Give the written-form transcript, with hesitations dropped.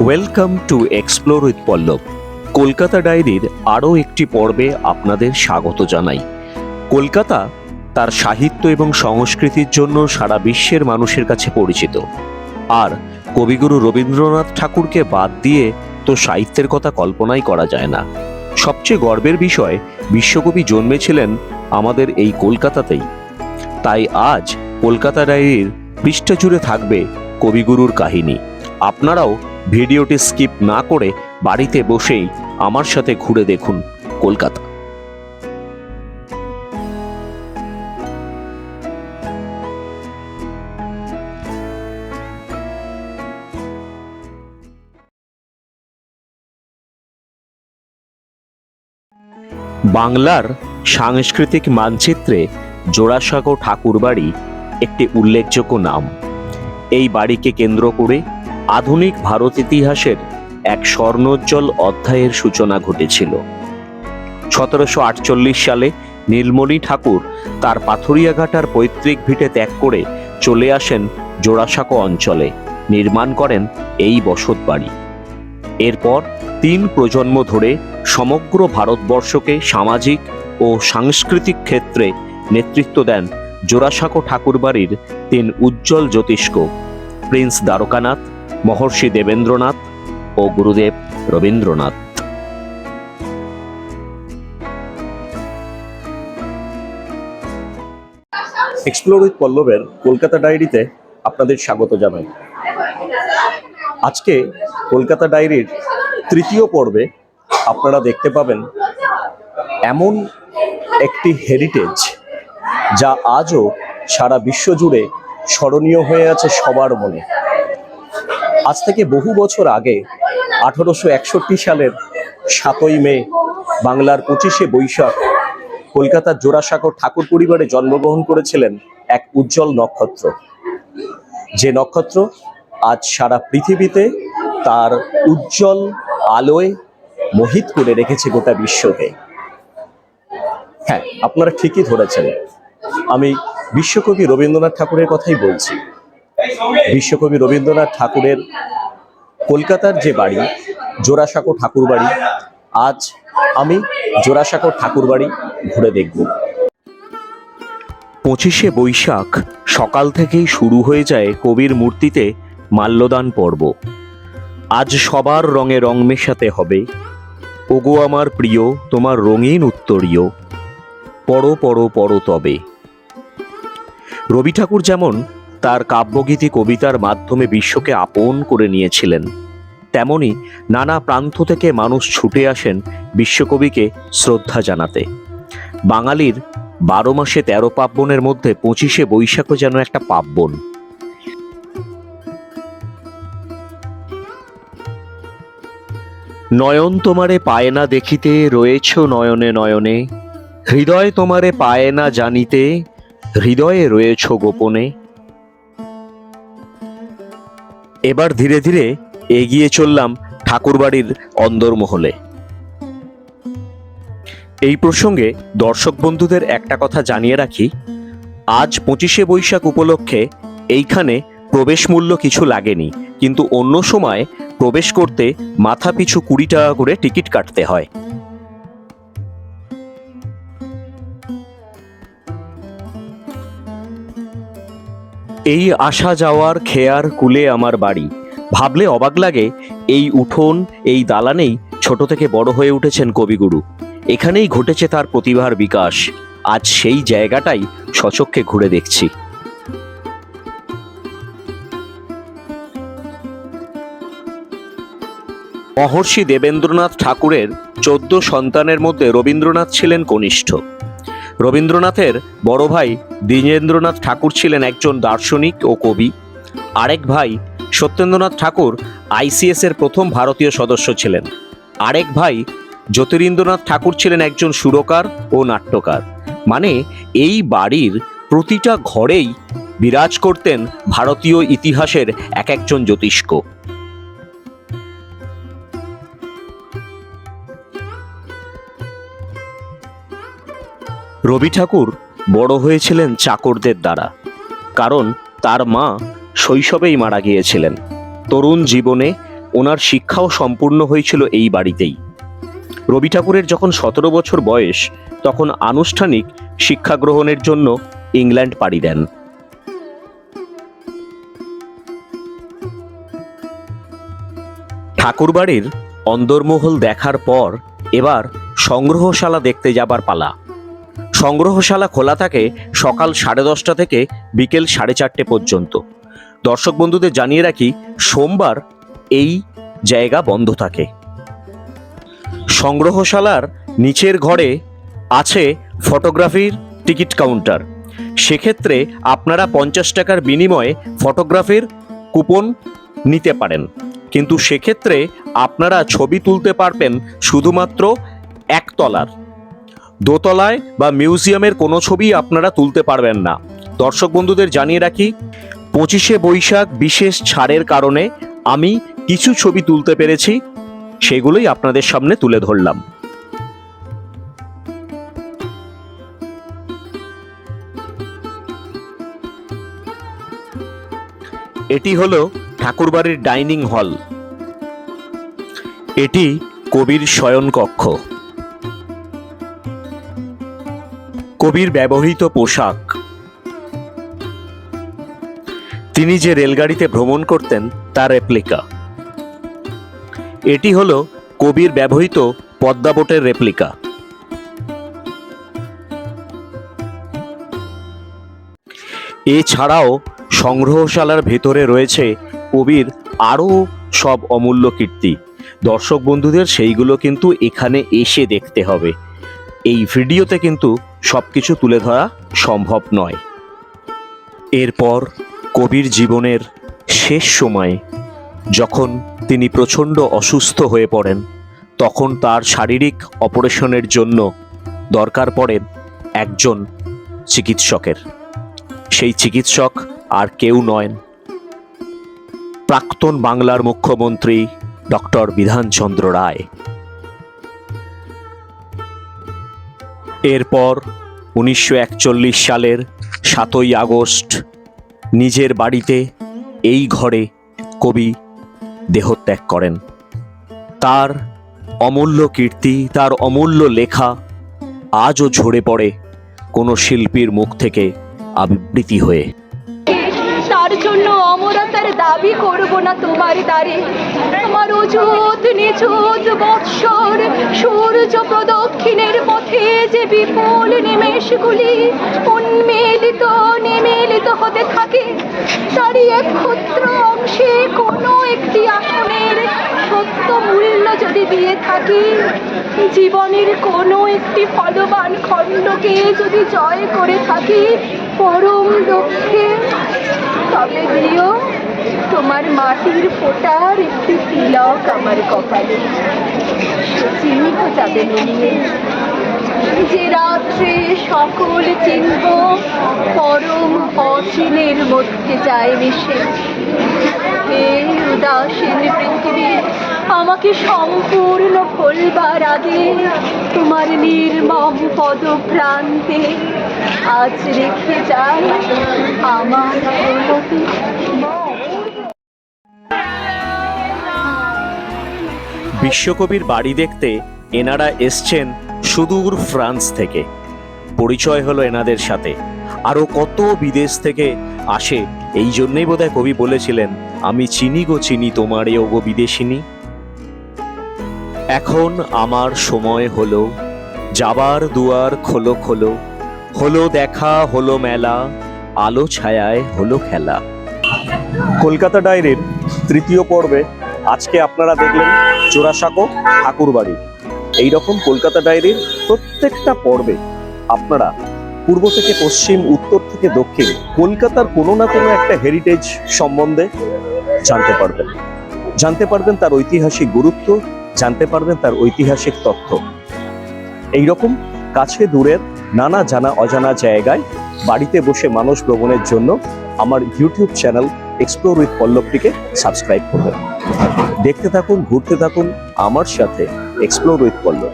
Welcome to explore with পল্লব। কলকাতা ডায়েরির আরও একটি পর্বে আপনাদের স্বাগত জানাই। কলকাতা তার সাহিত্য এবং সংস্কৃতির জন্য সারা বিশ্বের মানুষের কাছে পরিচিত। আর কবিগুরু রবীন্দ্রনাথ ঠাকুরকে বাদ দিয়ে তো সাহিত্যের কথা কল্পনাই করা যায় না। সবচেয়ে গর্বের বিষয়, বিশ্বকবি জন্মেছিলেন আমাদের এই কলকাতাতেই। তাই আজ কলকাতা ডায়েরির পৃষ্ঠা জুড়ে থাকবে কবিগুরুর কাহিনী। আপনারাও ভিডিওটি স্কিপ না করে বাড়িতে বসেই আমার সাথে ঘুরে দেখুন কলকাতা। বাংলার সাংস্কৃতিক মানচিত্রে জোড়াসাঁকো ঠাকুরবাড়ি একটি উল্লেখযোগ্য নাম। এই বাড়িকে কেন্দ্র করে আধুনিক ভারত ইতিহাসের এক স্বর্ণোজ্জ্বল অধ্যায়ের সূচনা ঘটেছিল। 1748 সালে নীলমণি ঠাকুর তার পাথুরিয়াঘাটার পৈতৃক ভিটে ত্যাগ করে চলে আসেন জোড়াসাঁকো অঞ্চলে, নির্মাণ করেন এই বসতবাড়ি। এরপর 3 প্রজন্ম ধরে সমগ্র ভারতবর্ষকে সামাজিক ও সাংস্কৃতিক ক্ষেত্রে নেতৃত্ব দেন জোড়াসাঁকো ঠাকুরবাড়ির 3 উজ্জ্বল জ্যোতিষ্ক, Prince Dwarkanath, Maharshi Debendranath O Gurudev Rabindranath. Explore with পল্লবের Kolkata ডায়েরিতে আপনাদের স্বাগত জানাই। আজকে কলকাতা ডায়েরির 3য় পর্বে আপনারা দেখতে পাবেন এমন একটি হেরিটেজ যা আজও সারা বিশ্ব জুড়ে স্মরণীয় হয়ে আছে সবার মনে। আজ থেকে বহু বছর আগে 1861 সালের 7ই মে বাংলার 25শে বৈশাখ কলকাতার জোড়াসাঁকো ঠাকুর পরিবারে জন্মগ্রহণ করেছিলেন এক উজ্জ্বল নক্ষত্র, যে নক্ষত্র আজ সারা পৃথিবীতে তার উজ্জ্বল আলোয় মোহিত করে রেখেছে গোটা বিশ্বকে। হ্যাঁ, আপনারা ঠিকই ধরেছেন, আমি বিশ্বকবি রবীন্দ্রনাথ ঠাকুরের কথাই বলছি। বিশ্বকবি রবীন্দ্রনাথ ঠাকুরের কলকাতার যে বাড়ি জোড়াসাঁকো ঠাকুরবাড়ি, আজ আমি জোড়াসাঁকো ঠাকুরবাড়ি ঘুরে দেখব। 25শে বৈশাখ সকাল থেকেই শুরু হয়ে যায় কবির মূর্তিতে মাল্যদান পর্ব। আজ সবার রঙে রং মেশাতে হবে, ওগো আমার প্রিয় তোমার রঙিন উত্তরীয়, পড়ো পড়ো পড়ো তবে। রবি ঠাকুর যেমন তার কাব্যগীতি কবিতার মাধ্যমে বিশ্বকে আপন করে নিয়েছিলেন, তেমনি নানা প্রান্ত থেকে মানুষ ছুটে আসেন বিশ্বকবিকে শ্রদ্ধা জানাতে। বাঙালির 12 মাসে 13 পার্বণের মধ্যে 25শে বৈশাখও যেন একটা পার্বণ। নয়ন তোমারে পায় না দেখিতে, রয়েছ নয়নে নয়নে, হৃদয় তোমারে পায় না জানিতে, হৃদয়ে রয়েছ গোপনে। এবার ধীরে ধীরে এগিয়ে চললাম ঠাকুরবাড়ির অন্দরমহলে। এই প্রসঙ্গে দর্শক বন্ধুদের একটা কথা জানিয়ে রাখি, আজ 25শে বৈশাখ উপলক্ষে এইখানে প্রবেশ মূল্য কিছু লাগেনি, কিন্তু অন্য সময় প্রবেশ করতে মাথা পিছু 20 টাকা করে টিকিট কাটতে হয়। এই আসা যাওয়ার খেয়ার কুলে আমার বাড়ি, ভাবলে অবাক লাগে এই উঠোন, এই দালানেই ছোট থেকে বড় হয়ে উঠেছেন কবিগুরু। এখানেই ঘটেছে তার প্রতিভার বিকাশ। আজ সেই জায়গাটাই সচক্ষে ঘুরে দেখছি। মহর্ষি দেবেন্দ্রনাথ ঠাকুরের 14 সন্তানের মধ্যে রবীন্দ্রনাথ ছিলেন কনিষ্ঠ। রবীন্দ্রনাথের বড় ভাই দ্বিজেন্দ্রনাথ ঠাকুর ছিলেন একজন দার্শনিক ও কবি। আরেক ভাই সত্যেন্দ্রনাথ ঠাকুর ICS এর প্রথম ভারতীয় সদস্য ছিলেন। আরেক ভাই জ্যোতিরিন্দ্রনাথ ঠাকুর ছিলেন একজন সুরকার ও নাট্যকার। মানে এই বাড়ির প্রতিটা ঘরেই বিরাজ করতেন ভারতীয় ইতিহাসের এক একজন জ্যোতিষ্ক। রবি ঠাকুর বড় হয়েছিলেন চাকরদের দ্বারা, কারণ তার মা শৈশবেই মারা গিয়েছিলেন। তরুণ জীবনে ওনার শিক্ষাও সম্পূর্ণ হয়েছিল এই বাড়িতেই। রবি ঠাকুরের যখন 17 বছর বয়স, তখন আনুষ্ঠানিক শিক্ষা গ্রহণের জন্য ইংল্যান্ড পাড়ি দেন। ঠাকুরবাড়ির অন্দরমহল দেখার পর এবার সংগ্রহশালা দেখতে যাবার পালা। সংগ্রহশালা খোলা থাকে সকাল 10:30 থেকে বিকেল 4:30 পর্যন্ত। দর্শক বন্ধুদের জানিয়ে রাখি, সোমবার এই জায়গা বন্ধ থাকে। সংগ্রহশালার নিচের ঘরে আছে ফটোগ্রাফির টিকিট কাউন্টার। সেক্ষেত্রে আপনারা 50 টাকার বিনিময়ে ফটোগ্রাফির কুপন নিতে পারেন, কিন্তু সেক্ষেত্রে আপনারা ছবি তুলতে পারবেন শুধুমাত্র একতলার। দোতলায় বা মিউজিয়ামের কোনো ছবি আপনারা তুলতে পারবেন না। দর্শক বন্ধুদের জানিয়ে রাখি, 25শে বৈশাখ বিশেষ ছাড়ের কারণে আমি কিছু ছবি তুলতে পেরেছি, সেগুলোই আপনাদের সামনে তুলে ধরলাম। এটি হলো ঠাকুরবাড়ির ডাইনিং হল। এটি কবির শয়নকক্ষ। কবির ব্যবহৃত পোশাক, তিনি যে রেলগাড়িতে ভ্রমণ করতেন তার রেপ্লিকা। এটি হলো কবির ব্যবহৃত পদ্মাবটের রেপ্লিকা। এছাড়াও সংগ্রহশালার ভেতরে রয়েছে কবির আরও সব অমূল্য কীর্তি। দর্শক বন্ধুদের সেইগুলো কিন্তু এখানে এসে দেখতে হবে। এই ভিডিওতে কিন্তু সবকিছু তুলে ধরা সম্ভব নয়। এরপর কবির জীবনের শেষ সময়ে যখন তিনি প্রচণ্ড অসুস্থ হয়ে পড়েন, তখন তার শারীরিক অপারেশনের জন্য দরকার পড়ে একজন চিকিৎসকের। সেই চিকিৎসক আর কেউ নয়, প্রাক্তন বাংলার মুখ্যমন্ত্রী ডক্টর বিধানচন্দ্র রায়। এরপর 1941 সালের 7ই আগস্ট নিজের বাড়িতে এই ঘরে কবি দেহত্যাগ করেন। তার অমূল্য কীর্তি, তার অমূল্য লেখা আজও ঝরে পড়ে কোনো শিল্পীর মুখ থেকে আবৃত্তি হয়ে। তার জন্য অমরতার দাবি করব না তোমার দ্বারে। আমার অযুত নিযুত বৎসর সূর্য প্রদক্ষিণের পথে যে বিপুল নিমেষগুলি উন্মিলিত নিমিলিত হতে থাকে, তারই এক ক্ষুদ্র অংশে কোনো একটি আসনের সত্য মূল্য যদি দিয়ে থাকি, জীবনের কোনো একটি ফলবান খণ্ডকে যদি জয় করে থাকি পরম লক্ষ্যে, তবে দিও তোমার মাটির ফোঁটার একটি তিলক আমার কপালে। চিহ্ন যাবে নিয়ে যে রাত্রে সকল চিহ্ন পরম অচিনের মধ্যে যায় মিশে। হে উদাসীন পৃথিবী, আমাকে সম্পূর্ণ ভুলবার আগে তোমার নির্মম পদপ্রান্তে আজ রেখে যায় আমার বিশ্বকবির বাড়ি দেখতে এনারা এসছেন সুদূর ফ্রান্স থেকে। পরিচয় হলো এনাদের সাথে। আরো কত বিদেশ থেকে আসে। এই জন্যই বোধহয় কবি বলেছিলেন, আমি চিনি গো চিনি তোমারে ও গো বিদেশিনী। এখন আমার সময় হলো, যাবার দুয়ার খোলো খোলো, হলো দেখা হলো মেলা, আলো ছায়ায় হলো খেলা। কলকাতা ডায়েরির 3য় পর্বে আজকে আপনারা দেখলেন জোড়াসাঁকো ঠাকুরবাড়ি। এইরকম কলকাতা ডায়েরির প্রত্যেকটা পর্বে আপনারা পূর্ব থেকে পশ্চিম, উত্তর থেকে দক্ষিণ কলকাতার কোনো না কোনো একটা হেরিটেজ সম্বন্ধে জানতে পারবেন তার ঐতিহাসিক গুরুত্ব, জানতে পারবেন তার ঐতিহাসিক তথ্য। এইরকম কাছে দূরের নানা জানা অজানা জায়গায় বাড়িতে বসে মানুষ ভ্রমণের জন্য আমার ইউটিউব চ্যানেল এক্সপ্লোর উইথ পল্লবটিকে সাবস্ক্রাইব করবেন। দেখতে থাকুন, ঘুরতে থাকুন আমার সাথে এক্সপ্লোর উইথ পল্লব।